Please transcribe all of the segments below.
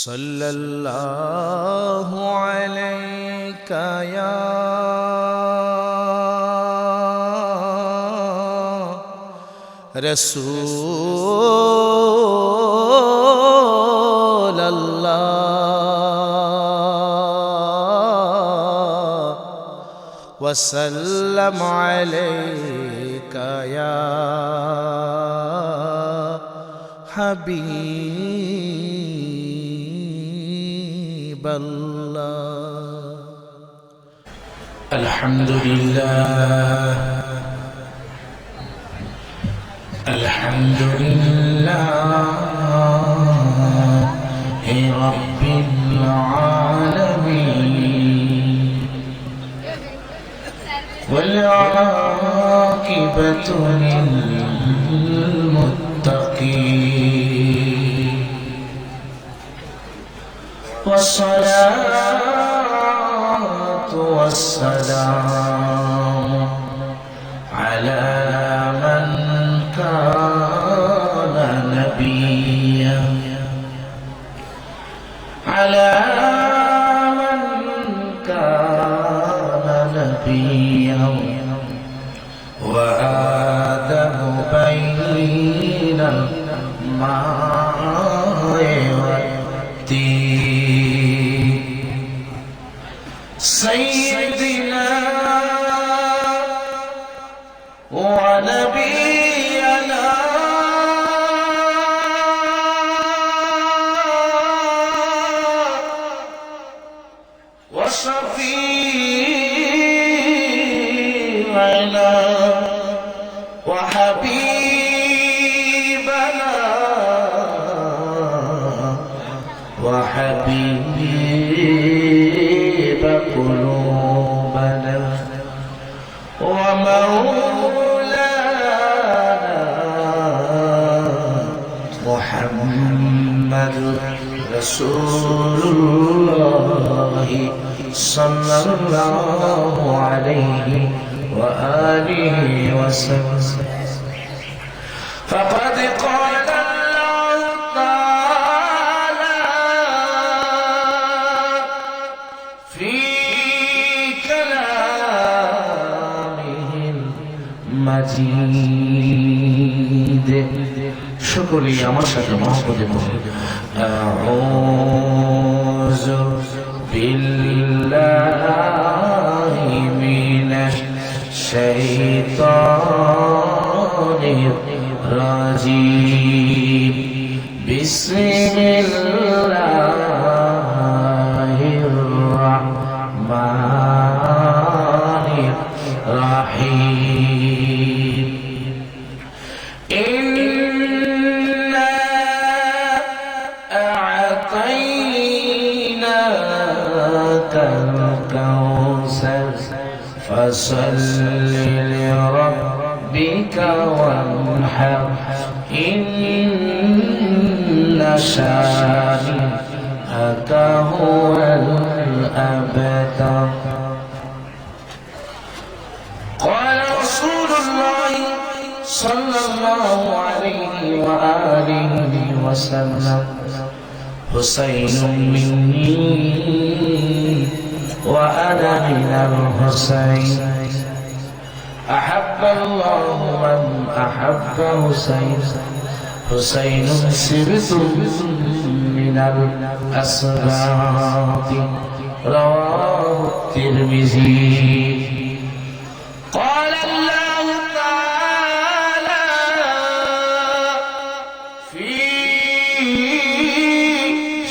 सल्लल्लाहु अलैका या रसूल अल्लाह वसल्लम अलैका या हबीब अल्लाह। अल्हम्दुलिल्लाह अल्हम्दुलिल्लाहि रब्बिल आलमीन वल आक़िबतु लिल मुत्तक़ीन वस्सलातु वस्सलामु अला मन كان نبيا على من كان نبيا وآدم بين الماء والطين سيدنا ونبينا وشفيعنا وحبيبنا وحبيب قلوبنا ومولانا محمد رسول الله صلى الله عليه وآله وسلم فقد قال الله تعالى في كلامه المجيد شكري আমার সাথে মহব্বতে বলুন أعوذ بالله من الشيطان الرجيم بسم الله الرحمن الرحيم إنا أعطيناك الكوثر فصل لربك وانحر إن شانئك هو الأبتر قال رسول الله صلى الله عليه وآله وسلم حسين مني وأنا من الحسين أحب الله من أحب حسين حسين سرت من الأسباط رواه الترمذي قال الله تعالى في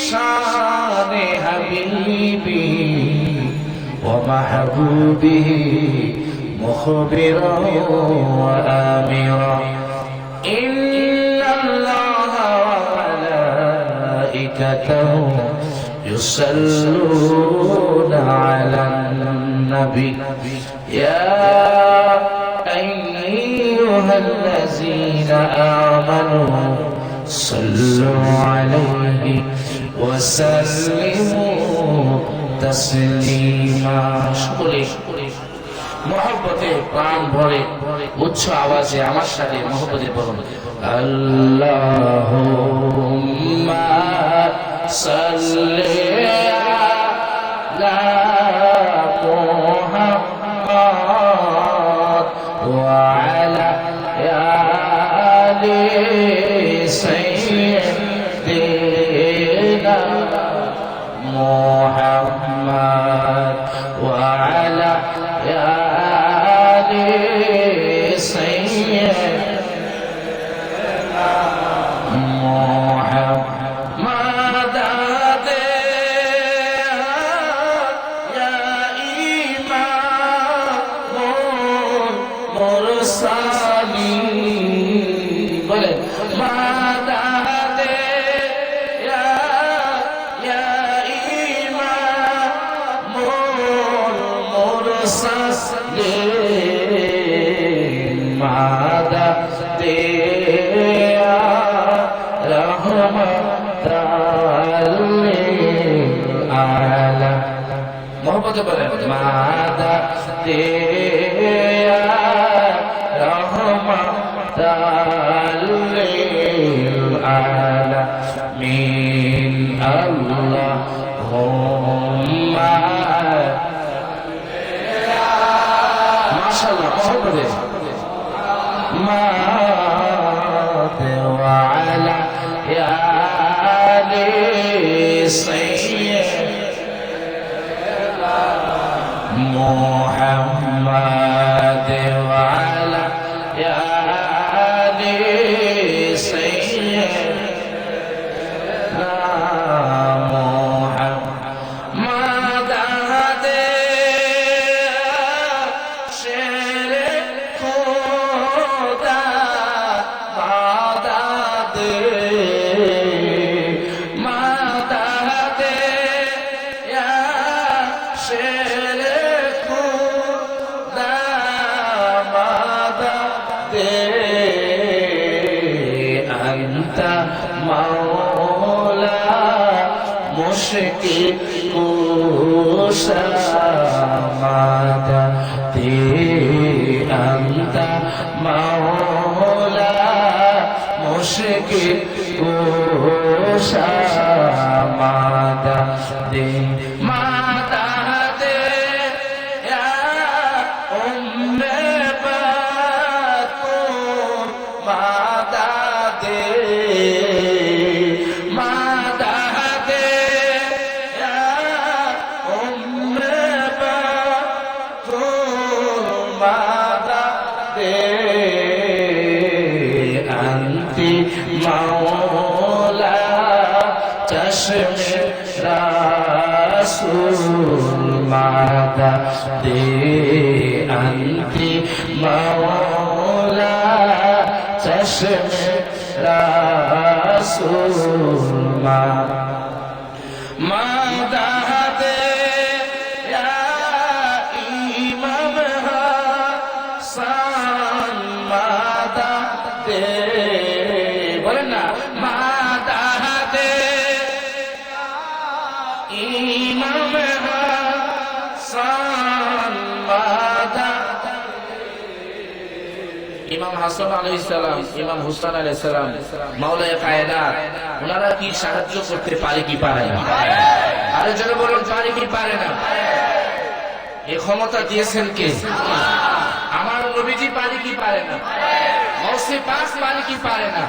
شان حبيبي ومحبوبه مخبرا وآمرا إن الله وملائكته يصلون على النبي يا أيها الذين آمنوا صلوا عليه وسلموا تسليما محبته प्राण भरे उच्च आवाजे আমার সাথে মহব্বতে বলুন আল্লাহুম্মা সাল্লি আলা মুহাম্মাদ ওয়া আলা আলি সাইয়্যিদিনা মুহাম্মাদ ওয়া আলা আলি সাইয়্যিদিনা মুহাম্মাদ ইয়া ইমামুল মুরসালিন বলে মাদাদে ইয়া ইমামুল মুরসালিন মাদাদে ইয়া রহমাতাল লিল আলামিন মোহব্বতে বলেন মাদাদে ইয়া রহমাতাল লিল আলামিন আল্লাহুম্মা মাশাআল্লাহ মোহব্বতে ওয়া আলা আলি সাইয়্যিদিনা মুহাম্মাদ ওয়া আলা আলি সাইয়্যিদিনা মুহাম্মাদ শেরে খোদা মাদাদে মাদাদে ইয়া শেরে খোদা মাদাদে আনতা মাওলা মুশকিল কুশা মাদাদে আনতা মাওলা মুশকিল কুশা মাদাদে মাদাদে ইয়া উম্মে বাতুল মাদাদে মাদাদে ইয়া উম্মে বাতুল মাদাদে আনতি মাওলা চশমে রাসূল মাদাদে আনতি মাওলা চশমে রাসূল মাদাদে ইয়া ইমাম হাসান মাদাদে বলেন না মাদাদে ইমাম হাসান মাদাদে ইমাম হাসান আলাইহিস সালাম ইমাম হুসাইন আলাইহিস সালাম মাওলায়ে কায়নাত ওনারা কি সাহায্য করতে পারে কি পারে না আরে যারা বলেন পারে কি পারে না এই ক্ষমতা দিয়েছেন কে আমার নবীজি পারে কি পারে না গাউসে পাক পারে কি পারে না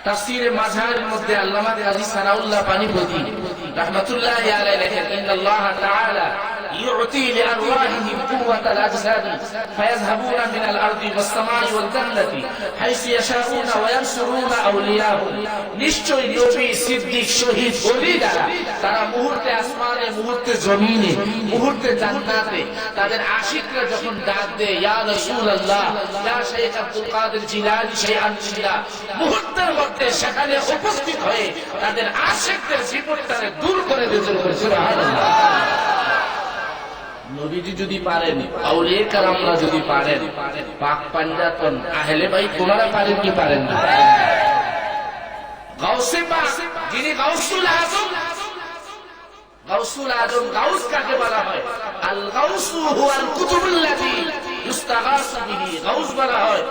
তাফসীরে মাযহারের মধ্যে আল্লামা কাজী সানাউল্লাহ পানিপতি রাহমাতুল্লাহি আলাইহি লেখেন ইন্নাল্লাহ তাআলা يعطي لأرواحهم قوة الأجساد فيذهبون من الأرض والسماء والجنة حيث يشاءون وينصرون أولياءهم নিশ্চয় নবী সিদ্দিক শহীদ ওলি দ্বারা তারা মুহূর্তে আসমানে মুহূর্তে জমিনে মুহূর্তে জান্নাতে তাদের আশিকরা যখন ডাক দেয় ইয়া রাসূলুল্লাহ ইয়া শাইখ আব্দুল কাদের জিলানী শাইআন জিলা মুহূর্তের মধ্যে সেখানে উপস্থিত হয়ে তাদের আশিকদের বিপদটাকে দূর করে দিতে সুবহানাল্লাহ নবীজি যদি পারেন আউলিয়া কেরামরা যদি পারেন পাক পাঞ্জাতন আহলে বাইত ওনারা পারেন কি পারেন না গাউসে পাক যিনি গাউসুল আজম গাউস কাকে বলা হয় আল গাউসু হুয়াল কুতুবুল্লাতী ইস্তাগাসু বিহি, গাউস বলা হয়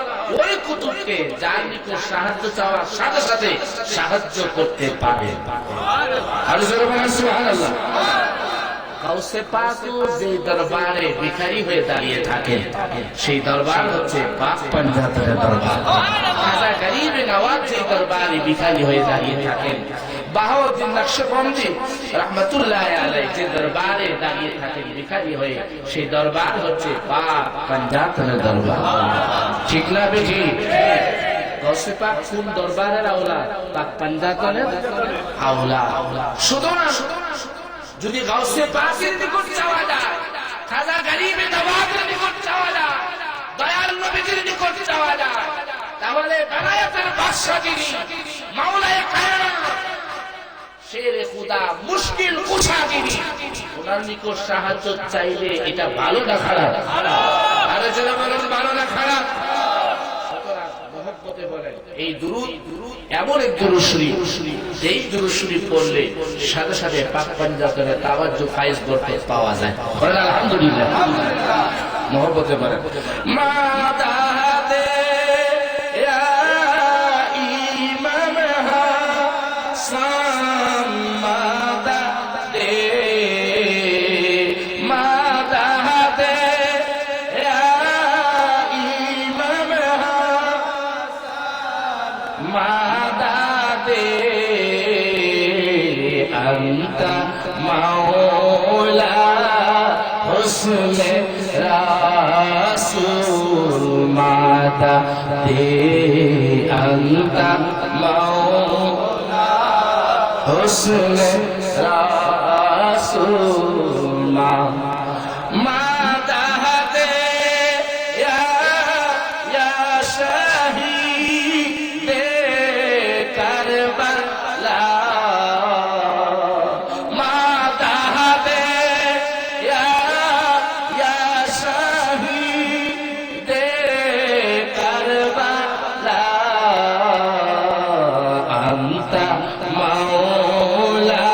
ওই কুতুবকে যার নিকট সাহায্য চাওয়ার সাথে সাথে সাহায্য করতে পারে। আর জোরে বলেন সুবহানাল্লাহ। গাউসে পাক যে দরবারে ভিখারি হয়ে দাঁড়িয়ে থাকেন, সেই দরবার হচ্ছে পাক পাঞ্জাতের দরবার। খাজা গরিব নওয়াজ যে দরবারে ভিখারি হয়ে দাঁড়িয়ে থাকেন, বাহাউদ্দিন নকশবন্দি রহমতুল্লাহ আলাইহি যে দরবারে দাঁড়িয়ে থাকেন ভিখারি হয়ে, সেই দরবার হচ্ছে পাক পাঞ্জাতের দরবার। ঠিক না বেশি? গাউসে পাক কোন দরবারের আওলাদ? পাক পাঞ্জাতের আওলাদ। শুধু না, যদি গাউসে পাকের নিকট চাওয়া যায়, খাজা গরিব নওয়াজের নিকট চাওয়া যায়, দয়াল নবীজির নিকট চাওয়া যায়, তাহলে বেলায়েতের বাদশা যিনি মাওলায়ে কায়নাত, শেরে খুদা, মুশকিল কুশা যিনি, ওনার নিকট সাহায্য চাইলে এটা ভালো না খারাপ? আরে যারা বলেন ভালো না খারাপ? সুতরাং মহব্বতে বলেন এই দুরূদ এমন এক দুরূদ শরীফ, যেই দুরূদ শরীফ পড়লে সাথে সাথে পাক পাঞ্জাতের তাওয়াজ্জুহ ফায়েজ করতে পাওয়া যায়। বলেন আলহামদুলিল্লাহ। মহব্বতে বলেন মাদাদে ইয়া ইমাম হাসান, মাদাদে মাদাদে ইয়া ইমাম হাসান, মাদাদে আনতা মাওলা হুসনে রাসূল, মাদাদে আনতা মাওলা হুসনে রাসূল, মাদাদে ইয়া শাহীদে কারবালা, মাদাদে ইয়া শাহীদে কারবালা, আনতা মাওলা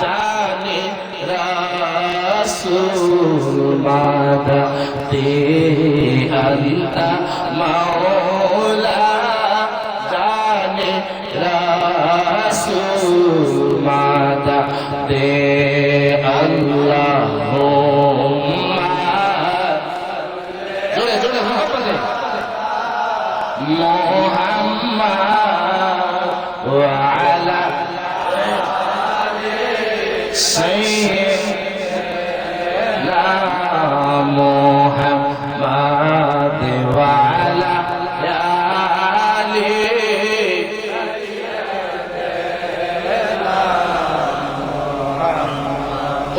জানে রাসূল, মাদাদে আনতা মাওলা জানে রাসূল, মাদাদে আল্লাহুম্মা, জোরে জোরে মহব্বতে, মুহাম্মদ ওয়া আলা সাইয়্যিদিনা মুহাম্মদ ওয়া আলা আলিহি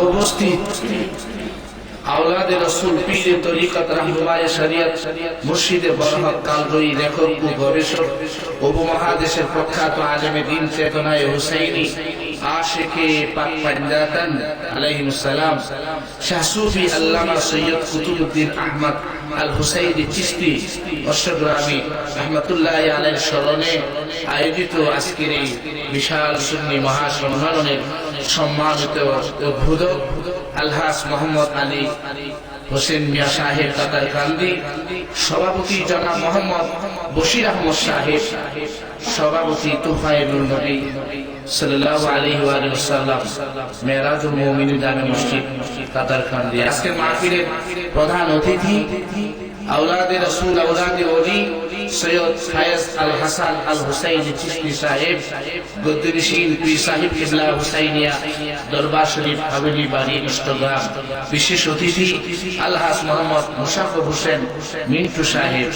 উপস্থিত আওলাদে রাসূল, পীরে তরিকত, রাহনুমায়ে শরীয়ত, মুর্শিদে বরহক, কালজয়ী, লেখক ও গবেষক, উপমহাদেশের প্রখ্যাত আলেমে দ্বীন, চেতনায়ে হুসাইনি, আশিকে পাক পাঞ্জাতন আলাইহিস সালাম, শাহ সুফি আল্লামা সৈয়দ কুতুবউদ্দিন আহমদ আল হুসাইনি চিশতি অশ্বগ্রামী রহমতুল্লাহ আলাইহির স্মরণে আয়োজিত আজকের এই বিশাল সুন্নি মহাসম্মেলনের সম্মানিত উদ্বোধক আলহাজ মোহাম্মদ আলী হোসেন মিয়া সাহেব কাতারকান্দি, সভাপতি জনাব মোহাম্মদ বশির আহমদ সাহেব, সভাপতি তুফাইলুন নবী সাল্লাল্লাহু আলাইহি ওয়া সাল্লাম, মেরাজুল মুমিনিন জামে মসজিদ কাতারকান্দি। আজকের মাহফিলের প্রধান অতিথি আওলাদে রাসূল, আওলাদে ওলি সৈয়দ ফায়েজ আল হাসান আল হুসাইনি চিশতি সাহেব, গদ্দিনশীল পীর সাহেব কিবলা হুসাইনিয়া দরবার শরীফ হাভেলি বাড়ি চট্টগ্রাম। বিশেষ অতিথি আলহাজ মোহাম্মদ মুশাফর হোসেন মিন্টু সাহেব,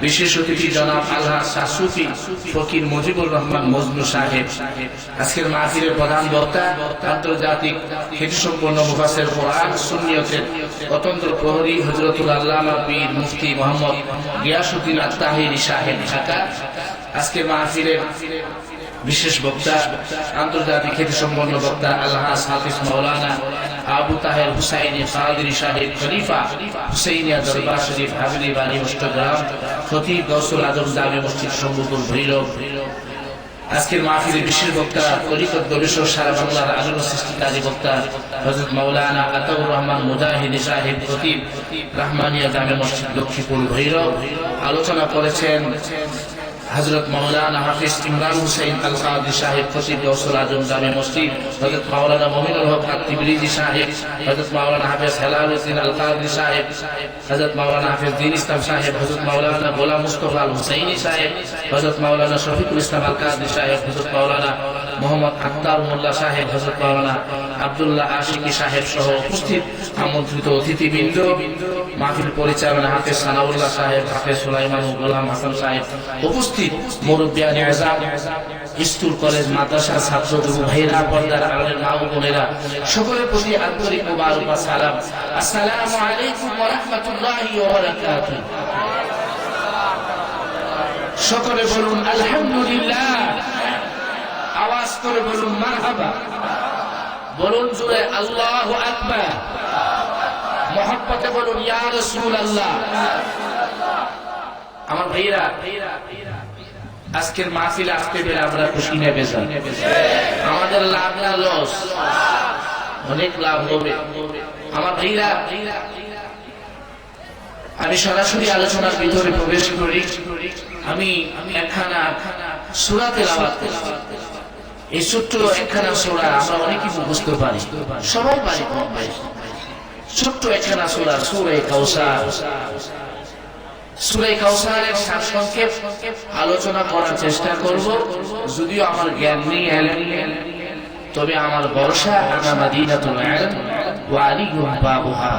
বিশেষ অতিথি জনাব আলহাজ শাহ সুফি ফকির মুজিবুর রহমান মজনু সাহেব। আজকের মাহফিলের প্রধান বক্তা আন্তর্জাতিক খ্যাতিসম্পন্ন মুফাসসির কোরআন সুন্নিয়তের অতন্ত্র প্রহরী হযরতুল আল্লামা পীর মুফতি মোহাম্মদ গিয়াসউদ্দিন আত-তাহিরি সাহেব, ঢাকা। আজকের মাহফিলের বিশেষ বক্তা আন্তর্জাতিক খ্যাতিসম্পন্ন বক্তা আলহাজ হাফিজ মাওলানা আবু তাহের হুসাইনি কাদরি সাহেব, খলিফা হুসাইনিয়া দরবার শরীফ হাভেলি বাড়ি চট্টগ্রাম, খতিব গৌসুল আজম জামে মসজিদ সম্বুপুর ভৈরব। আজকের মাহফিলে বিশেষ বক্তা কলিকত দবেশ সারা বাংলার আলোর সৃষ্টিকারী বক্তা হযরত মাওলানা আতাউর রহমান মুজাহিদি সাহেব খতিব রাহমানিয়া জামে মসজিদ লক্ষ্মীপুর ভৈরব। আলোচনা করেছেন হযরত মাওলানা হাফিজ ইমরান হুসাইন আল কাদি সাহেব খতিব গৌসুল আজম জামে মসজিদ, হযরত মাওলানা মুমিনুল হক আত-তিবরিজি সাহেব, হযরত মাওলানা হাফিজ হেলালুদ্দিন আল কাদি সাহেব, হযরত মাওলানা হাফিজ দ্বীন ইসলাম সাহেব, হযরত মাওলানা গোলাম মুস্তাফা আল হুসাইনি সাহেব, হযরত মাওলানা শফিকুল ইসলাম আল কাদি সাহেব, হযরত মাওলানা মোহাম্মদ আক্তার মোল্লা সাহেব, হযরত মাওলানা আব্দুল্লাহ আশিকি সাহেব সহ উপস্থিত আমন্ত্রিত অতিথিবৃন্দ, মাহফিল পরিচালনা হাফেজ সানাউল্লাহ সাহেব, হাফেজ সুলাইমান ও গোলাম হাসান সাহেব, উপস্থিত মুরব্বিয়ানে আযম, স্কুল কলেজ মাদ্রাসার ছাত্র ভাইরা, পর্দার আড়ালের মা ও বোনেরা, সকলের প্রতি আন্তরিক মোবারক ও সালাম। আসসালামু আলাইকুম ওয়া রাহমাতুল্লাহি ওয়া বারাকাতুহু। সকলে বলুন আলহামদুলিল্লাহ, আওয়াজ করে বলুন মারহাবা, বলুন জোরে আল্লাহু আকবার, মহব্বতে বলুন ইয়া রাসূলুল্লাহ। আমার ভাইরা, আজকের মাহফিলে আসতে পেরে আমরা খুশি না বেজার? আমাদের লাভ না লস? অনেক লাভ হবে। আমার ভাইরা, আমি সরাসরি আলোচনার ভিতরে প্রবেশ করি। আমি একখানা সূরা তেলাওয়াত করি। এই ছোট্ট একখানা সূরা আমরা অনেকেই মুখস্থ পারি, সবাই পারি কম বেশি। ছোট্ট একখানা সূরা, সূরা কাউসার। সূরা কাউসারের সারসংক্ষেপ আলোচনা করার চেষ্টা করব। যদিও আমার জ্ঞান নেই, তবে আমার ভরসা আনা মাদিনাতুল ইলম ওয়া আলিয়ুম বাবুহা।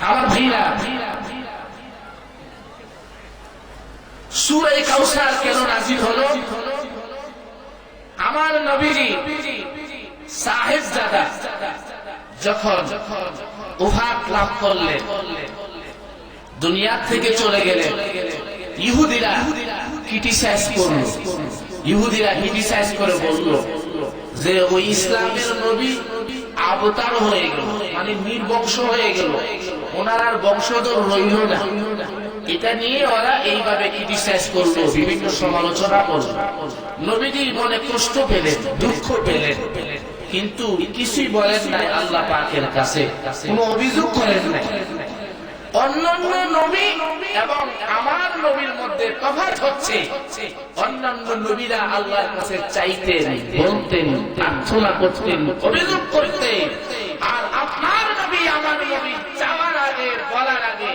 আমার ভাইরা, সূরা কাউসার কেন নাযিল হলো? আমার নবীজি সাহেবজাদা যখন ওফাত লাভ করলেন, দুনিয়া থেকে চলে গেলেন, ইহুদিরা ক্রিটিসাইজ করলো। ইহুদিরা ক্রিটিসাইজ করে বলল যে ওই ইসলামের নবী অবতার হয়ে গেল, মানে নির্বংশ হয়ে গেল, ওনার আর বংশধর রইল না। এটা নিয়ে ওরা এইভাবে ক্রিটিসাইজ করলো, বিভিন্ন সমালোচনা করলো। নবীজি মনে কষ্ট পেলেন, দুঃখ পেলেন, কিন্তু কিছুই বলেন নাই আল্লাহ পাকের কাছে, কোনো অভিযোগ করেন নাই। অন্যান্য নবী এবং আমার নবীর মধ্যে তফাৎ হচ্ছে, অন্যান্য নবীরা আল্লাহর কাছে চাইতেন, বলতেন, প্রার্থনা করতেন, অভিযোগ করতেন। আর আপনার নবী আমার নবী চাওয়ার আগে, বলার আগে,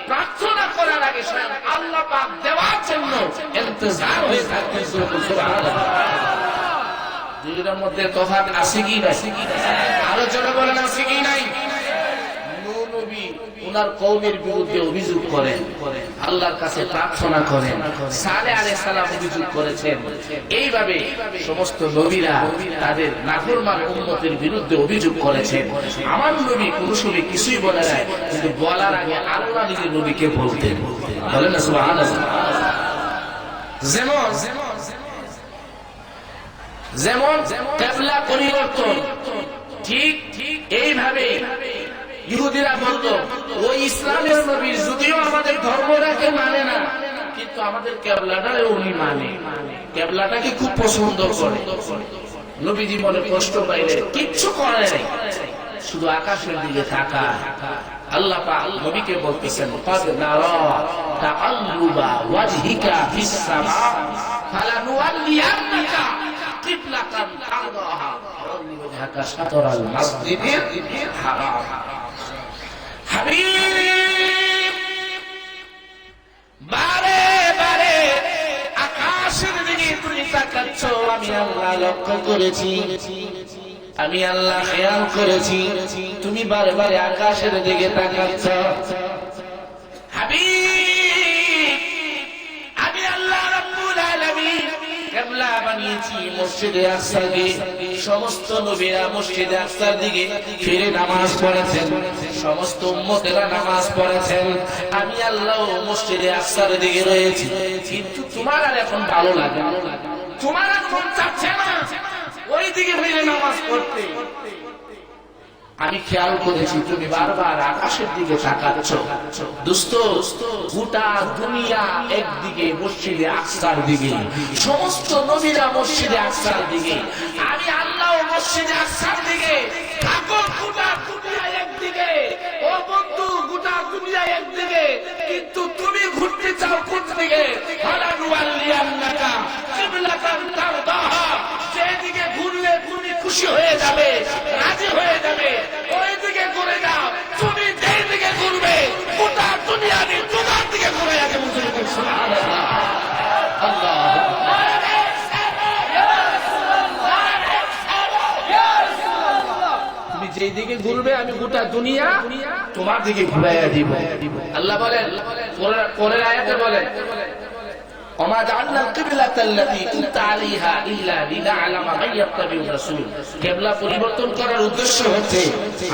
প্রার্থনা করার আগে স্বয়ং আল্লাহ পাক দেওয়ার জন্য ইন্তজার হয়ে থাকতেন। সুবহানাল্লাহ। দুইটার মধ্যে তফাৎ আছে কি নাই? আরো জোরে বলেন, আছে কি নাই? নবী ওনার কওমের বিরুদ্ধে অভিযোগ করেন, আল্লাহর কাছে প্রার্থনা করেন। সালেহ আলাইহিস সালাম অভিযোগ করেছেন। এইভাবে সমস্ত নবীরা তাদের নাফরমান উম্মতের বিরুদ্ধে অভিযোগ করেছেন। আমার নবী কোন সময় কিছুই বলে নাই, কিন্তু বলার আগে আল্লাহ নিজের নবীকে বলতেন। বলেন না সুবহানাল্লাহ। যেমন কিবলা পরিবর্তন, ঠিক এইভাবে ইহুদিরা বলতো ওই ইসলামের নবী যদিও আমাদের ধর্মটাকে মানে না, কিন্তু আমাদের কিবলাটাকে উনি মানে, কিবলাটাকে খুব পছন্দ করে। নবীজি মনে কষ্ট পাইলে কিচ্ছু করে নাই, শুধু আকাশের দিকে তাকায়। আল্লাহ পাক নবীকে বলতেছেন, ক্বাদ নারা তাআল্লুবা ওয়াজহিকা ফিস সামা ফালানুওয়াল্লিয়ান্নাকা কিবলাতান তারদাহা ফাওয়াল্লি ওয়াজহাকা শাতরাল মাসজিদিল হারাম। হাবিব, বারে বারে আকাশের দিকে তুমি তাকাচ্ছ, আমি আল্লাহ লক্ষ্য করেছি, আমি আল্লাহ খেয়াল করেছি, তুমি বারে বারে আকাশের দিকে তাকাচ্ছ। হাবিব, আমি আল্লাহ রাব্বুল আলামিন কিবলা বানিয়েছি মসজিদে আকসাকে। সমস্ত নবীরা মসজিদে আকসার দিকে ফিরে নামাজ পড়েছেন, সমস্ত উম্মতেরা নামাজ পড়েছেন, আমি আল্লাহ মসজিদে আকসার দিকে রয়েছি। কিন্তু তোমার আর এখন ভালো লাগে, তোমার আর মন চাচ্ছে না ওই দিকে ফিরে নামাজ পড়তে। আমি খেয়াল করেছি তুমি বারবার আকাশের দিকে তাকাচ্ছ। দোস্ত, গোটা দুনিয়া একদিকে মসজিদে আকসার দিকে, সমস্ত নবীরা মসজিদে আকসার দিকে, আমি আল্লাহ মসজিদে আকসার দিকে। থাকো গোটা দুনিয়া একদিকে, ও বন্ধু গোটা দুনিয়া একদিকে, কিন্তু তুমি ঘুরতে চাও কোন দিকে? ফালানুওয়াল্লিয়ান্নাকা কিবলাতান তারদাহা, যেদিকে ঘুরলে তুমি খুশি হয়ে যাবে, রাজি হয়ে যাবে, ওই দিকে ঘুরে যাও। তুমি যেই দিকে ঘুরবে গোটা দুনিয়া তোমার দিকে ঘুরে যাবে। সুবহানাল্লাহ, আল্লাহ। তুমি যেই দিকে ঘুরবে আমি গোটা দুনিয়া তোমার দিকে ঘুরাইয়া দিব। আল্লাহ বলেন পরের আয়াতে বলেন, وما جعلنا القبلة التي كنت عليها إلا لنعلم من يتبع الرسول। কিবলা পরিবর্তন করার উদ্দেশ্য হচ্ছে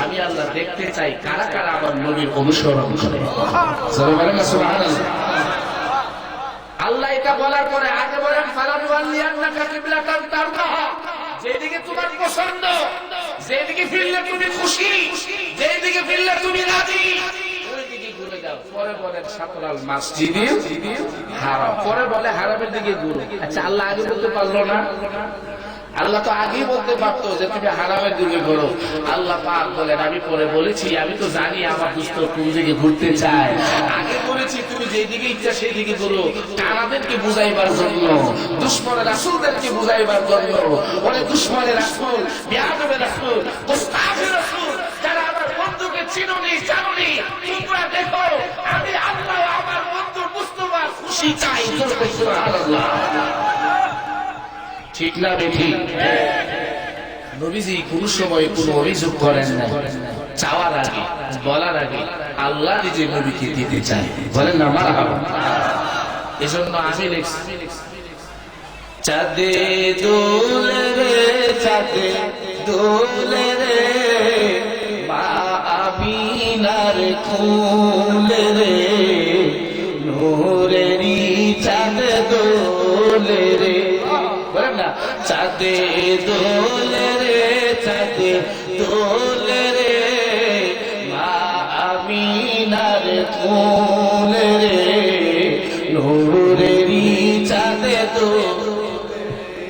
আমি আল্লাহ দেখতে চাই কারা কারা আমার নবীর অনুসরণ করে। সুবহানাল্লাহ। আল্লাহ এটা বলার পরে আগে বলেন ফালানুওয়াল্লিয়ান্নাকা কিবলাতান তারদাহা, যেদিকে তোমার পছন্দ, যেদিকে ফিরলে তুমি খুশি, যেদিকে ফিরলে তুমি রাজি, ওই দিকে ঘুরে যাও। পরে বলেন শাতরাল মসজিদিল হারাম, পরে বলে হারামের দিকে ঘুরো। আচ্ছা, আল্লাহ আগে বলতে পারলো না? আল্লাহ তো আগেই বলতে পারতো যে তুমি হারামের দিকে ঘুরো। আল্লাহ পাক বলেন আমি পরে বলেছি, আমি তো জানি আমার দুষ্ট কোন দিকে ঘুরতে চায়। আগে বলেছি তুমি যেই দিকে ইচ্ছা সেই দিকে ঘুরো, কানাদেরকে বুঝাইবার জন্য, দুশমনের রাসূলদেরকে বুঝাইবার জন্য। বলে দুশমনের রাসূল, বিয়াদবের রাসূল, মুস্তাফির রাসূল, যারা আমার বন্ধুকে চিনোনি জানোনি, তোমরা দেখো আমি আল্লাহ আমার বন্ধু মুস্তাফা খুশি চাই। সুবহানাল্লাহ, ঠিক না বেঠি? নবীজি কোন সময় কোন অভিযোগ করেন না, চাওয়ার আগে বলার আগে আল্লাহ নিজে নবীকে দিতে চায়। বলেন না মারহাবা। এজন্য আমি লিখছি, চাঁদে দোলে রে চাঁদে দোলে রে, মা আমিনার কোলে রে, নূরেরই চাঁদ দোলে রে। বলেন না, চাঁদে দোলে রে চাঁদে দোলে রে, মা আমিনার কোলে রে, নূরেরই চাঁদ দোলে।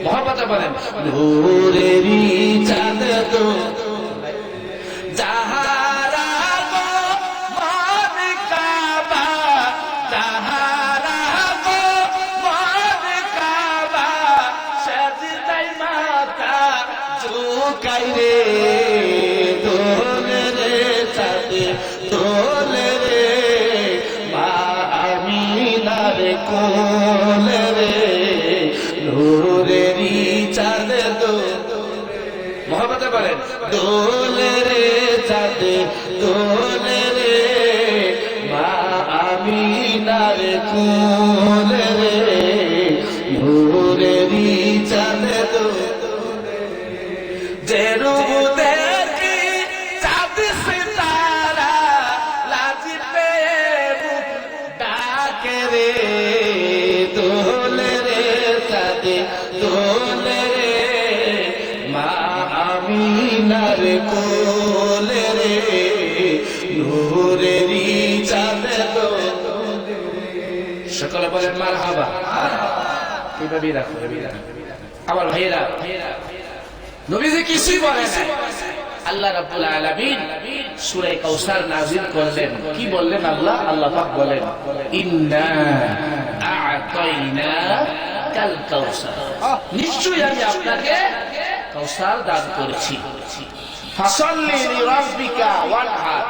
মহব্বতে বলেন নূরেরই চাঁদ দোলে। যাহারা গো মন কাবা, যাহারা গো মন কাবা, সাজদায় মাথা ঝুঁকাই রে, দোলে রে চাঁদে দোলে রে, মা আমিনার কোলে রে, নূরেরই চাঁদ দোলে। মহব্বতে বলেন দোলে রে চাঁদে দোলে রে, মা আমিনার কোলে রে, নূরেরই চাঁদ দোলে। যে রূপ দেখি চাঁদ সিতারা, লাজ পেয়ে বুক ডাকে রে, দোলে রে চাঁদে দোলে রে, মা আমিনার কোলে রে, নূরেরই চাঁদ দোলে। সকলে বলেন মারহাবা। এইভাবেই রাখো, আমার ভাইয়েরা। নবীজি কিছুই বলেন না, আল্লাহ রাব্বুল আলামিন সূরা কাউসার নাযিল করলেন। কি বললেন আল্লাহ? আল্লাহ পাক বলেন ইন্না আ'তাইনা কাল কাউসার, নিশ্চয়ই আমি আপনাকে কাউসার দান করেছি। ফাসাল্লি লিরাব্বিকা ওয়ানহার,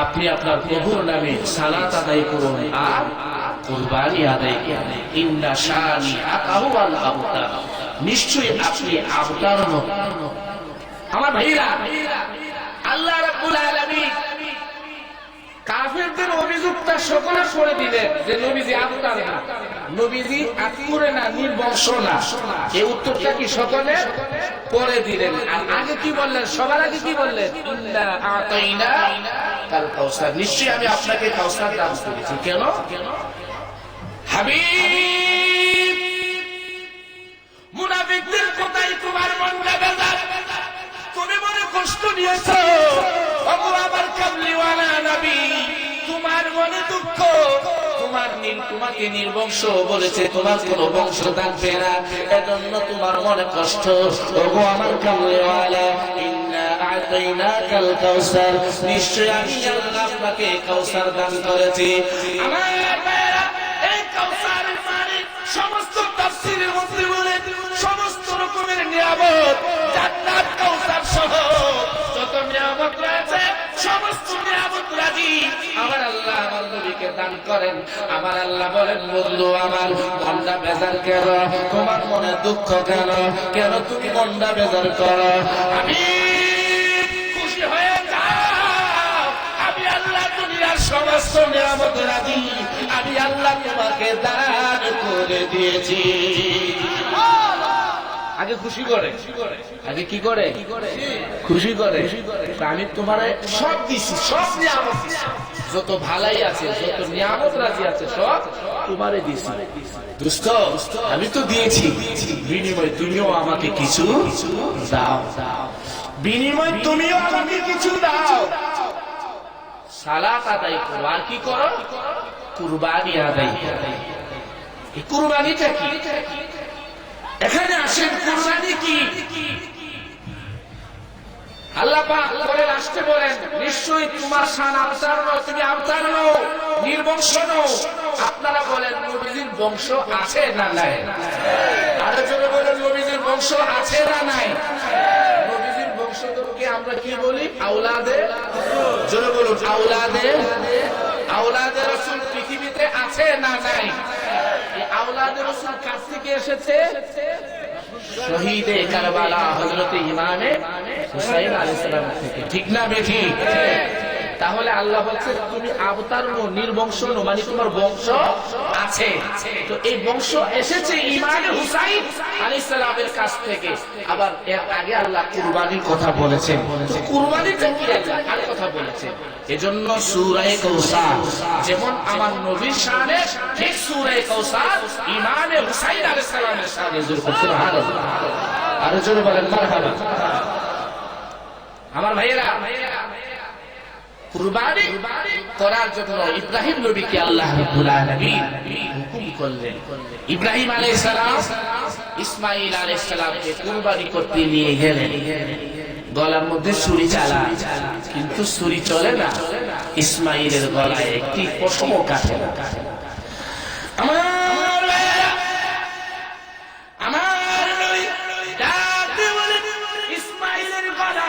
আপনি আপনার প্রভুর নামে সালাত আদায় করুন আর কুরবানি আদায় করুন। ইন্না শানিআকা হুয়াল আবতার, নিশ্চয়ই আপনি আবতার নন। আমার ভাইরা, আল্লাহ রাব্বুল আলামিন কাফেরদের অভিযোগটা সকলে করে দিলেন যে নবীজি আবতার না, নবীজি আত্মরে না, নির্বংশ না। এই উত্তরটা কি সকলে করে দিলেন। আর আগে কি বললেন? সবার আগে কি বললেন? ইন্না আ'তাইনা কাল কাউসার, নিশ্চয়ই আমি আপনাকে কাউসার দান করেছি। কেন? হাবিব, মুনাফিকদের কথাই তোমার মনটা বেজার, তুমি নিয়েছো। ওগো আমার কামলিওয়ালা নবী, তোমার মনে দুঃখ, তোমাকে নির্বংশ বলেছে, তোমার কোনো বংশ থাকবে না, এজন্য তোমার মনে কষ্ট। ওগো আমার কামলিওয়ালা, ইন্না আ'তাইনাকাল কাউসার, নিশ্চয় আমি আল্লাহ আপনাকে কাউসার দান করেছি। আমার ভাইরা, এই কাউসারের মানে সমস্ত তাফসীরের মধ্যে বলে সমস্ত রকমের নিয়ামত, জান্নাত, কাউসার সহ যত নিয়ামত রয়েছে সমস্ত নিয়ামত রাজি আমার আল্লাহ আমার নবীকে দান করেন। আমার আল্লাহ বলেন, বন্ধু আমার, মনটা বেজার কেন? তোমার মনে দুঃখ কেন? কেন তুমি মনটা বেজার করো? আমি খুশি হয়ে যাও, আমি আল্লাহ দুনিয়ার সমস্ত নিয়ামত রাজি আমি আল্লাহ তোমাকে দান করে দিয়েছি। আগে খুশি করে, আগে কি করে? খুশি করে। আমি তোমার সব দিছি, সব নিয়ামত দিছি, যত ভালাই আছে, যত নিয়ামত রাজি আছে সব তোমারে দিছি। দোস্ত, আমি তো দিয়েছি, বিনিময় তুমিও আমাকে কিছু দাও, বিনিময় তুমিও আমাকে কিছু দাও। সালাত আদায় করো, আর কি করো? কুরবানি আদায় করো। এই কুরবানিটা কি? এখানে আসেন, কুরবানি কি? আল্লাহ পাক বলেন, আসতে বলেন, নিশ্চয়ই তোমার শান আবতার নও, তুমি আবতার নও, নির্বংশ নও। আপনারা বলেন, নবীজির বংশ আছে না নাই? আরো জোরে বলেন, নবীজির বংশ আছে না নাই? নবীজির বংশধরকে আমরা কি বলি? আওলাদে। জোরে বলুন, আওলাদে। আওলাদে রাসূল পৃথিবীতে আছে না নাই? এই আওলাদে রাসূল কাছ থেকে এসেছে? শহীদে কারবালা হযরত ইমামে হুসাইন আলাইহিস সালাম থেকে, ঠিক না বেঠিক? তাহলে আল্লাহ বলছে তুমি আবতার নো, নির্বংশ নো, মানে তোমার বংশ আছে। তো এই বংশ এসেছে ইমামে হুসাইন আলাইহিস সালামের কাছ থেকে। আবার এর আগে আল্লাহ কুরবানির কথা বলেছেন, তো কুরবানিটা কি আল্লাহ আর কথা বলেছেন। এজন্য সূরা কাউসার যেমন আমার নবীর শানে, ঠিক সূরা কাউসার ইমামে হুসাইন আলাইহিস সালামের শানে। সুবহানাল্লাহ। আর জোরে বলেন মারহাবা। আমার ভাইয়েরা, কুরবানি করার জন্য ইব্রাহিম নবীকে আল্লাহ রাব্বুল আলামিন হুকুম করলেন। ইব্রাহিম আলাইহিস সালাম ইসমাঈল আলাইহিস সালামকে কুরবানি করতে নিয়ে গেলেন। গলার মধ্যে ছুরি চালায়, কিন্তু ছুরি চলে না, ইসমাঈলের গলায় একটি পশমও কাটে না। আমার ভাইয়েরা, আমার নবী ডাকতে বলেন, ইসমাঈলের গলা।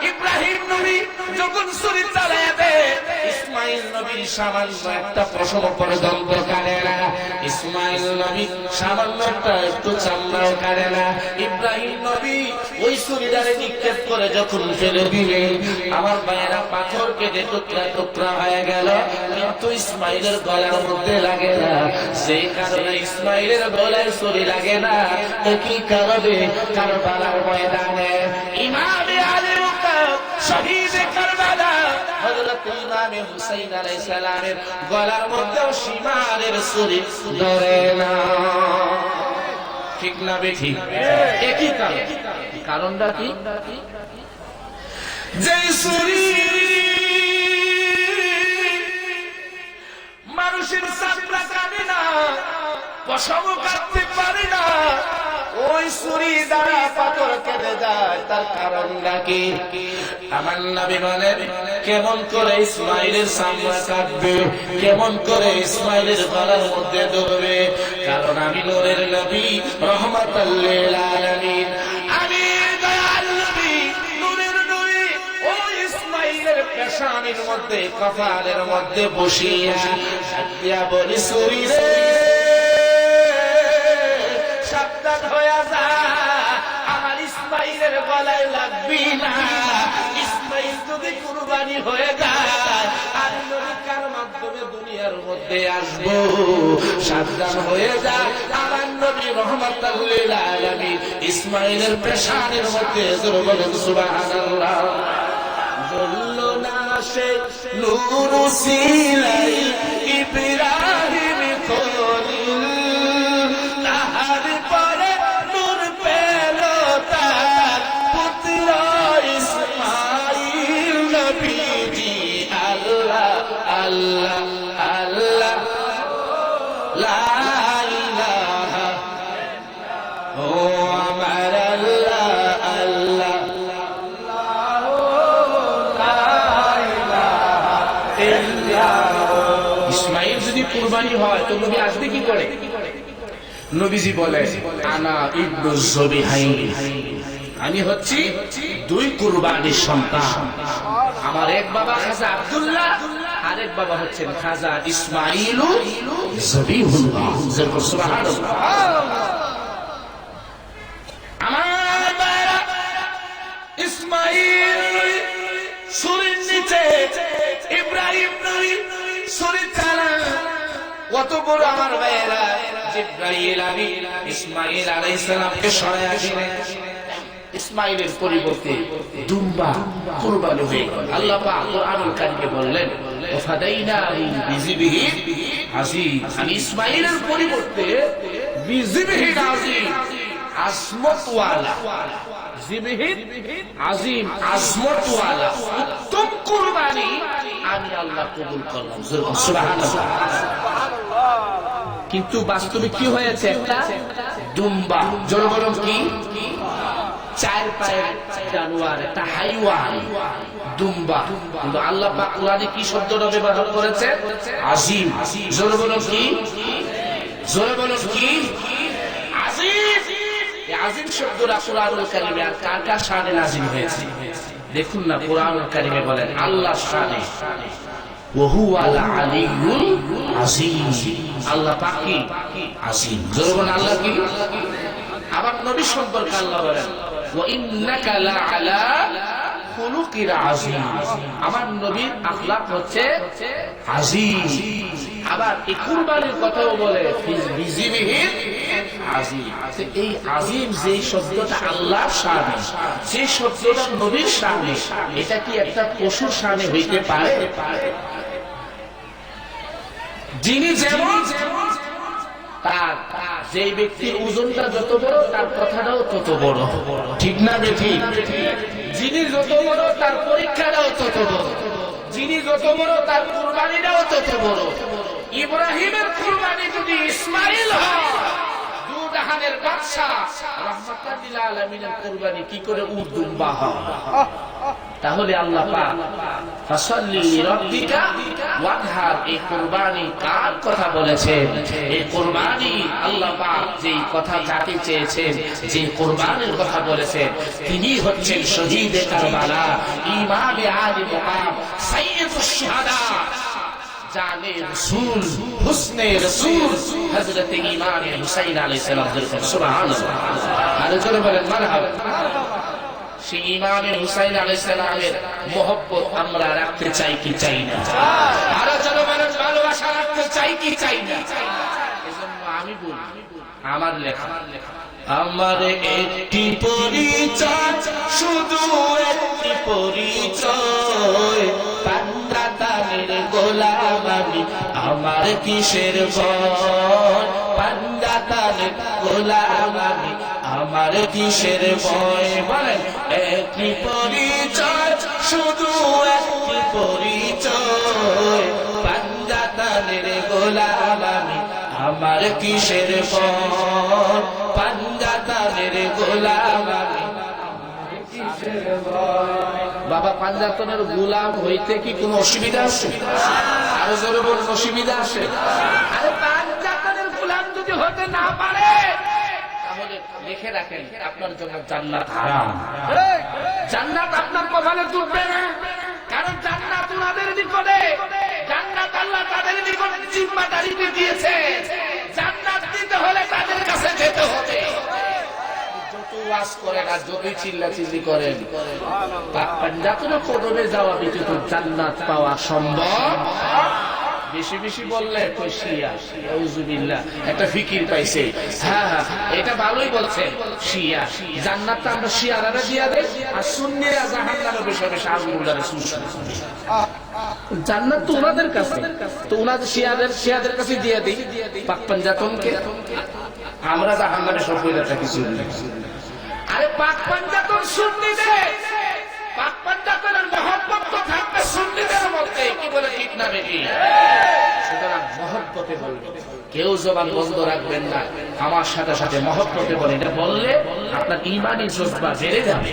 ইব্রাহিম নবী যখন ছুরি চালায় দেয়, ইসমাঈল নবীর সামান্য একটা পশম পর্যন্ত কাটে না, ইসমাঈল নবী সামান্য একটু চামড়াও কাটে না। ইব্রাহিম নবী ওই ছুরিটারে নিক্ষেপ করে যখন ফেলে দিলেন, আমার ভাইয়েরা, পাথর কেটে টুকরা টুকরা হয়ে গেল, কিন্তু ইসমাঈলের গলার মধ্যে লাগে না। সেই কারণে ইসমাঈলের গলায় ছুরি লাগে না। একই কারণে কারবালার ময়দানে ইমামে আলী শহীদে কারবালা হযরত ইমামে হুসাইন আলাইহিস সালামের গলার মধ্যেও সীমানের ছুরি ধরে না, ঠিক না বেঠিক? একই কারণ। কারণটা কি? যে ছুরি মানুষের চামড়া কাটে না, পশম কাটতে পারে না, ওই ছুরি দ্বারা পাথর কেটে যায়। তার কারণটা কি? আমার নবী বলেন, কেমন করে ইসমাঈলের চামড়া কাটবে, কেমন করে ইসমাঈলের গলার মধ্যে ধরবে? কারণ আমি নূরের নবী, রহমাতাল লিল আলামিন, আমি দয়াল নবী, নূরের নবী। ওই ইসমাঈলের পেশানির মধ্যে, কপালের মধ্যে বসিয়া দিয়া বলি, ছুরি রে সাবধান হয়ে যা, আমার ইসমাঈলের গলায় লাগবি না। ইসমাঈল যদি কুরবানি হয়ে যায়, আমি নবী কার মাধ্যমে দুনিয়ার মধ্যে আসবো, সাবধান হয়ে যা। আমার নবী রহমাতাল লিল আলামিন ইসমাঈলের পেশানের মধ্যে জোরে বলেন সুবহানাল্লাহ। জ্বলল না সে নূর সিলাই ইব্রাহিম খলিল, তাহার পরে নূর পেল তার পুত্র ইসমাঈল। ও আমার আল্লাহ আল্লাহ ইসমাইল যদি কুরবানি হয় তো নবী আসবে কি করে? নবীজি বলে আনা ইবনু যবিহাইন, আমি হচ্ছি দুই কুরবানির সন্তান। আমার এক বাবা খাজা আব্দুল্লাহ, আরেক বাবা হচ্ছেন খাজা ইসমাইল যবিহুল্লাহ। সুবহানাল্লাহ। আমার বাবা ইসমাইল সুরির নিচে, ইব্রাহিম নবী সুরির তালা। কত বড় আমার ভাইয়েরা, জিবরাইল আমিন ইসমাইল আলাইহিস সালামকে সরায় আসলেন। ইসমাইলের পরিবর্তে দুম্বা কুরবানি হয়ে গেল। আল্লাহ পাক কোরআনুল কারীমে বললেন ওয়াফাদাইনাহু বিযিবহিন আযীম। আমি ইসমাইলের পরিবর্তে বিযিবহিন আযীম, আজমতওয়ালা, জিবহিন আযীম, আজমতওয়ালা উত্তম কুরবানি আমি আল্লাহ কবুল করলাম। সুবহানাল্লাহ। কিন্তু বাস্তবে কি হয়েছে? একটা দুম্বা, জনগণ কি চার পায়ের জানোয়ার, একটা হাইওয়ান দুম্বা। কিন্তু আল্লাহ পাক কোরআনে কি শব্দটা ব্যবহার করেছে? আযীম। জনগণ কি? জনগণ কি? আযীম। এই আযীম শব্দটা কোরআনুল কারীমে আর কার কার শানে নাযিল হয়েছে? দেখুন না, কোরআনুল কারীমে বলেন আল্লাহর শানে ওয়াহুয়াল আলিয়্যুল আযীম। আল্লাহ পাক কি? আযীম। জনগণ আল্লাহ কি? আবার নবী সম্পর্কে আল্লাহ বলেন ওয়া ইন্নাকা লাআলা খুলুকিন আযীম। আমার নবীর আখলাক হচ্ছে আযীম। আবার এই কুরবানির কথাও বলে বিযিবহিন আযীম। এই আযীম যে শব্দটা আল্লাহর শানে, যে শব্দটা নবীর শানে, এটা কি একটা পশুর শানে হইতে পারে? যিনি যেমন তার যে ব্যক্তির ওজনটা যত বড় তার কথাটাও তত বড়, ঠিক না বেঠিক? যিনি যত বড় তার পরীক্ষাটাও তত বড়, যিনি যত বড় তার কুরবানিটাও তত বড়। ইব্রাহিমের কুরবানি যদি ইসমাইল হয়, দুজাহানের বাদশা রাহমাতুল লিল আলামিনের কুরবানি কি করে উট দুম্বা হয়? তাহলে আল্লাহ পাক ফাসাল্লি লিরাব্বিকা ওয়ানহার, এই কুরবানি কার কথা বলেছেন? এই কুরবানি আল্লাহ পাক যেই কথা যাকে চেয়েছেন, যে কুরবানির কথা বলেছেন, তিনি হচ্ছেন শহীদে কারবালা, ইমামে আলী মুকাম, সাইয়্যিদুশ শুহাদা, জানে রাসূল, হুসনে রাসূল হযরত ইমাম হুসাইন আলাইহিস সালাম। সুবহানাল্লাহ। আর জোরে বলেন মারহাবা। সেই ইমাম হুসাইন আলাইহিস সালামের মহব্বত আমরা রাখতে চাই কি চাই না? আর জোরে বলেন ভালোবাসা রাখতে চাই কি চাই না? এজন্য আমি বলি আমার লেখা, আমার একটি পরিচয়, শুধু একটি পরিচয়, পান্ডাতানের গোলাম আমি, আমার কিসের ভয়? পান্ডাতানের গোলাম আমি, আমার কিসের ভয়? বলেন একটি পরিচয়, শুধু একটি পরিচয়, পান্ডাতানের গোলাম আমি, আমার কিসের ভয়? পাঞ্জাতনের গোলাম আমি, বাবা পাঞ্জাতনের গোলাম হইতে কি কোনো অসুবিধা আছে? আরো জোরে বলুন, অসুবিধা আছে? আরে পাঞ্জাতনের গোলাম যদি হতে না পারে তাহলে লিখে রাখেন আপনার জন্য জান্নাত হারাম। জান্নাত আপনার কপালে জুটবে না, কারণ জান্নাত ওনাদের নিকটে, জান্নাত আল্লাহ তাদের নিকটে জিম্মাদারিতে দিয়েছে। জান্নাত দিতে হলে তাদের কাছে যেতে হবে। যত ওয়াজ করেন আর যতই চিল্লাচিল্লি করেন, পাঞ্জাতনের কদমে যাওয়া ব্যতীত জান্নাত পাওয়া সম্ভব। বেশি বেশি বললে কই শিয়া, আউযুবিল্লাহ, একটা ফিকির পাইছে। হ্যাঁ হ্যাঁ, এটা ভালোই বলছে, শিয়া। জান্নাতটা আমরা শিয়ারা দিয়া দেই, আর সুন্নিরা জাহান্নামে বসে বসে আগুনগুলোরে শুনছে। জান্নাত তো ওনাদের কাছে, তো ওনাদের শিয়াদের কাছে দিয়ে দেই পাক পাঞ্জাতনকে, আমরা জাহান্নামে সব হইলে কিছু নেই। আরে পাক পাঞ্জাতন সুন্নিদের, পাক পাঞ্জাতনের মহব্বত তো থাকবে সুন্নি সুন্নিদের মধ্যে, কি বলে ঠিক না বেটি? সুতরাং মহব্বতে বলবেন, কেউ জবান বন্ধ রাখবেন না, আমার সাথে সাথে মহব্বতে বলে, এটা বললে আপনার ঈমানি জজবা বেড়ে যাবে।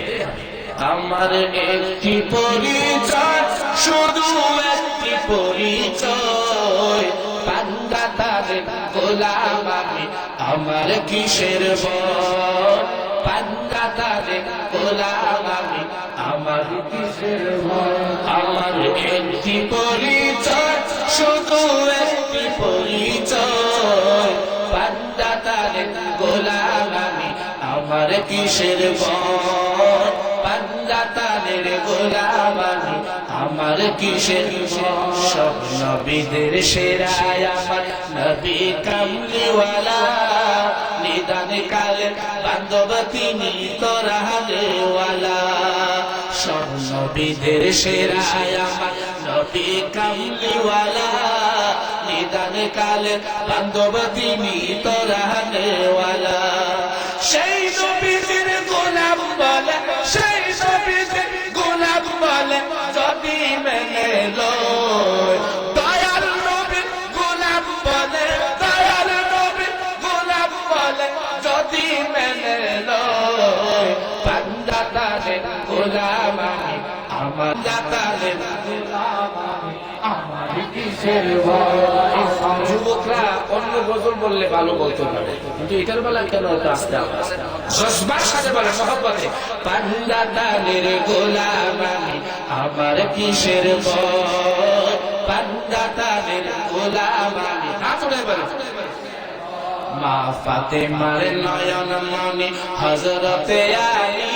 আমার একটি পরিচয়, শুধু একটি পরিচয়, বান্দা তাদের গোলাম আমি, আমার কিসের ভয়? বান্দা তাদের গোলাম আমি, আমার কিসের ভয়? আমার একটি পরিচয়, শুধু একটি পরিচয়, বান্দা তাদের গোলাম আমি, আমার কিসের ভয়? বান্দা তাদের গোলাম আমি, আমার কিসের ভয়? সব নবীদের সেরা আমার নবী কামলিওয়ালা, নিদান কালে বান্ধব তিনি তোরাহলেওয়ালা। সব নবীদের সেরা আমার নবী কামলিওয়ালা, নিদান কালে বান্ধব তিনি তোরাহলেওয়ালা। সেই নবীদের গোলাম বলে, সেই নবীদের গোলাম বলে যদি মেনে লয়, দয়াল নবীর গোলাম বলে, দয়াল নবীর গোলাম বলে যদি মেনে লয়, বান্দা তাদের গোলাম আমি, আমার তাদের গোলাম আমি, আমার কিসের ভয়? যুবকরা অন্য গজল বললে ভালো বলতে পারে, কিন্তু এটার বেলা কেন এত আস্তে আস্তে জজবার সাথে বলে মহব্বতে, বান্দা তাদের গোলাম আমি, আমার কিসের ভয়? বান্দা তাদের গোলাম আমি। হাত উঠে বলে, মা ফাতেমার নয়ন মনি হযরতে আলী,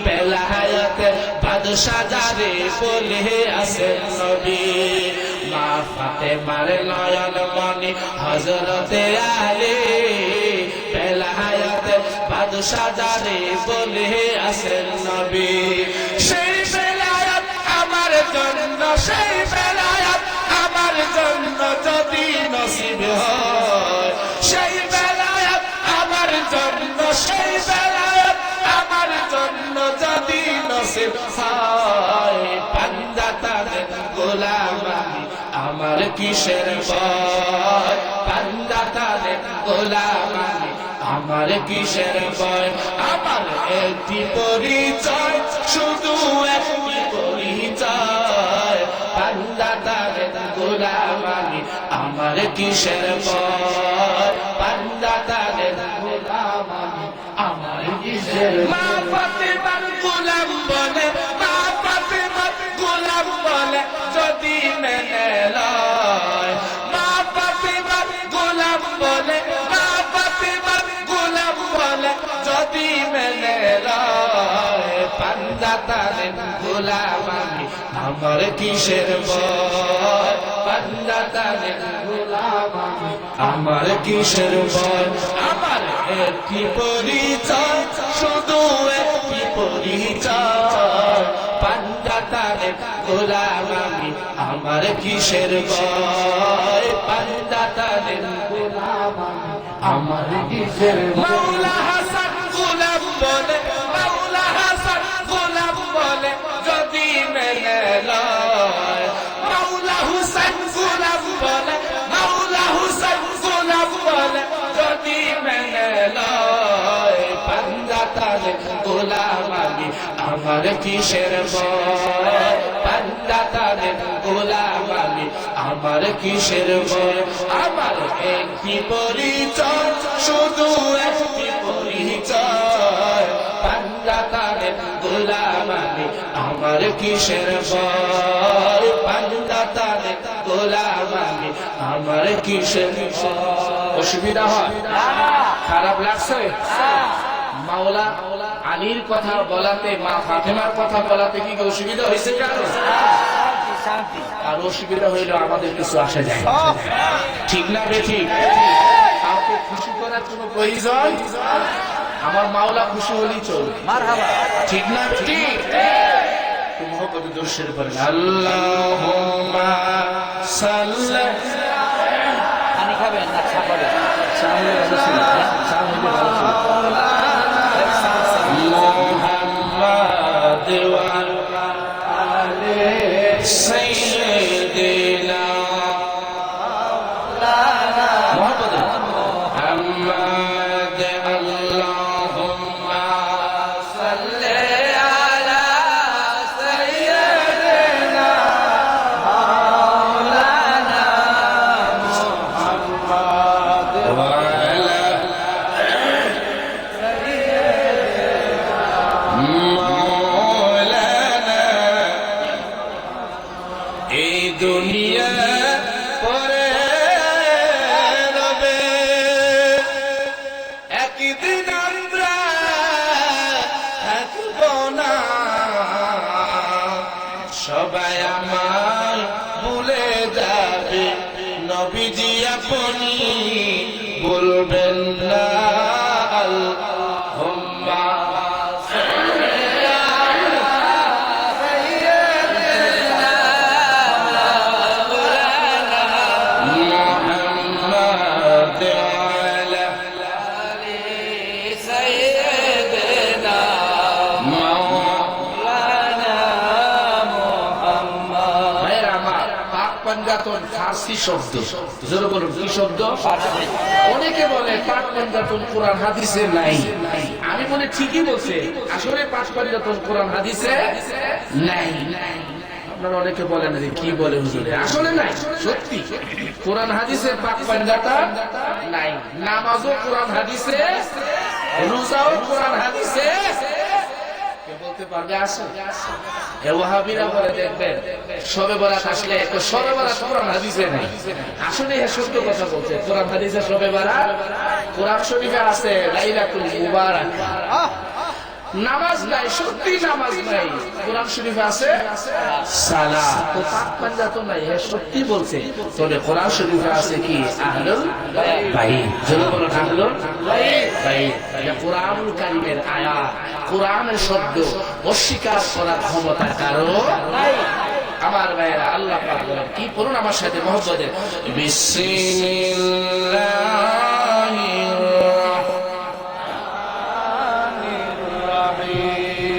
বেলায়েতের বাদশা যারে বলে আছেন নবী। মা ফাতেমার নয়ন মনি হযরতে আলী, বেলায়েতের বাদশা যারে বলে আছেন নবী। সেই বেলায়েত আমার জন্য, সেই বেলায়েত আমার জন্য যদি নসিব হয়, সেই বেলায়েত আমার জন্য, সেই বেলায়েত আমার জন্য যদি নসিব হয়, বান্দা তাদের গোলাম আমি, আমার কিসের ভয়? বান্দা তাদের গোলাম আমি, আমার কিসের ভয়? আমার একটি পরিচয়, শুধু একটি পরিচয়, বান্দা তাদের গোলাম আমি, আমার কিসের ভয়? বান্দা তাদের গোলাম আমি, আমার কিসের ভয়? মা ফাতেমার গোলাম বলে, মা ফাতেমার গোলাম বলে যদি মেনে লয়, মা ফাতেমার গোলাম বলে, মা ফাতেমার গোলাম বলে যদি মেনে লয়, বান্দা তাদের গোলাম আমি, আমার কিসের ভয়? বান্দা তাদের গোলাম আমি, আমার কিসের ভয়? আমার একটি পরিচয়, শুধু একটি পরিচয়, বান্দা তাদের গোলাম আমি, আমার কিসের ভয়? বান্দা তাদের গোলাম আমি, আমার কিসের ভয়? মাওলা হাসান গোলাম বলে, মাওলা হাসান গোলাম বলে যদি মেনে লয়, মাওলা হুসাইন গোলাম বলে, মাওলা হুসাইন গোলাম বলে যদি মেনে লয়, বান্দা তাদের গোলাম আমি, আমার কিসের ভয়? বান্দা তাদের গোলাম আমি, আমার কিসের ভয়? আমার একটি পরিচয়, শুধু একটি পরিচয়, বান্দা তাদের গোলাম আমি, আমার কিসের ভয়? বান্দা তাদের গোলাম আমি, আমার কিসের ভয়? অসুবিধা হয়? খারাপ লাগছে? মাওলা আলীর কথা বলাতে, মা ফাতেমার কথা বলাতে কি অসুবিধা হয়েছে কারো? আর অসুবিধা হইলে আমাদের কিছু আসে যায়, ঠিক না বেঠিক? কাউকে খুশি করার কোনো প্রয়োজন, আমার মাওলা খুশি হলেই চলবে, ঠিক না বেঠিক? মহব্বতে দর্শের পরে আল্লাহুম্মা সাল্লি, পানি খাবেন না চা খাবেন? চা হলে ভালো ছিল, চা হলে ভালো ছিল। মুহাম্মাদ ওয়া আলে একদিন আমরা থাকবো না, সবাই আমার ভুলে যাবে, নবীজি আপনি বলবেন না আল্লাহুম্মা পাঞ্জাতন ফার্সি শব্দ। জোরে বলুন, কি শব্দ? অনেকে বলে পাক পাঞ্জাতন কোরআন হাদিসে নাই। আমি বলি ঠিকই বলছে, আসলে পাক পাঞ্জাতন কোরআন হাদিসে নাই। আপনারা অনেকে বলেন যে কি বলে হুজুরে, আসলে নাই, সত্যি কোরআন হাদিসে পাক পাঞ্জাতন নাই। নামাজও কোরআন হাদিসে, রোজাও কোরআন হাদিসে। বলতে পারবে আছে? ওয়াহাবিরা বলে দেখবেন শবে বরাত আসলে শবে বরাত কোরআন হাদিসে নাই। আসলে সত্য কথা বলছে, কোরআন হাদিসে শবে বরাত কোরআন শরীফে আছে লাইলাতুল মুবারাকা। নামাজ নাই, সত্যি নামাজ নাই, কোরআন শরীফে আছে সালাত। তো পাক পাঞ্জাতন নাই, সত্যি বলছে। তবে কোরআন শরীফে আছে কি আহলুল বাইত। যেন বলো আহলুল বাইত। এটা কোরআনুল কারীমের আয়াত, কোরআনের শব্দ অস্বীকার করার ক্ষমতা কারো নাই। আমার ভাইয়েরা, আল্লাহ পাক বলেন কি, পড়ুন আমার সাথে মহব্বতে,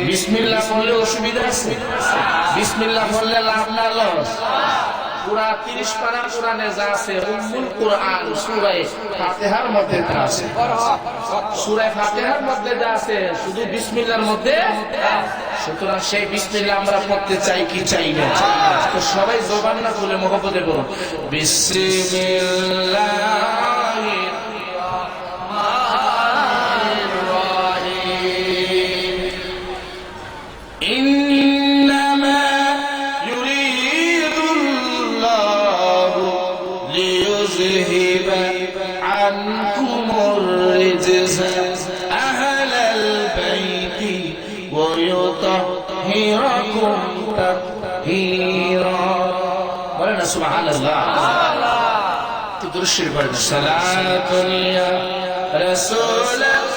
বিসমিল্লাহ বললে অসুবিধা আছে? বিসমিল্লাহ বললে লাভ না লস? পুরা 30 পারা কোরআনে যা আছে, উম্মুল কোরআন সূরা ফাতিহার মধ্যে তা আছে। সূরা ফাতিহার মধ্যে যা আছে শুধু বিসমিল্লাহর মধ্যে। সুতরাং সেই বিসমিল্লাহ আমরা পড়তে চাই কি চাই না? তো সবাই জবান না খুলে মহব্বতে বলুন, বিসমিল্লাহ عنكم الرجس أهل البيت ويطهركم تطهيرا. قلنا سبحان الله. تدرش البرد صلاة يا رسول الله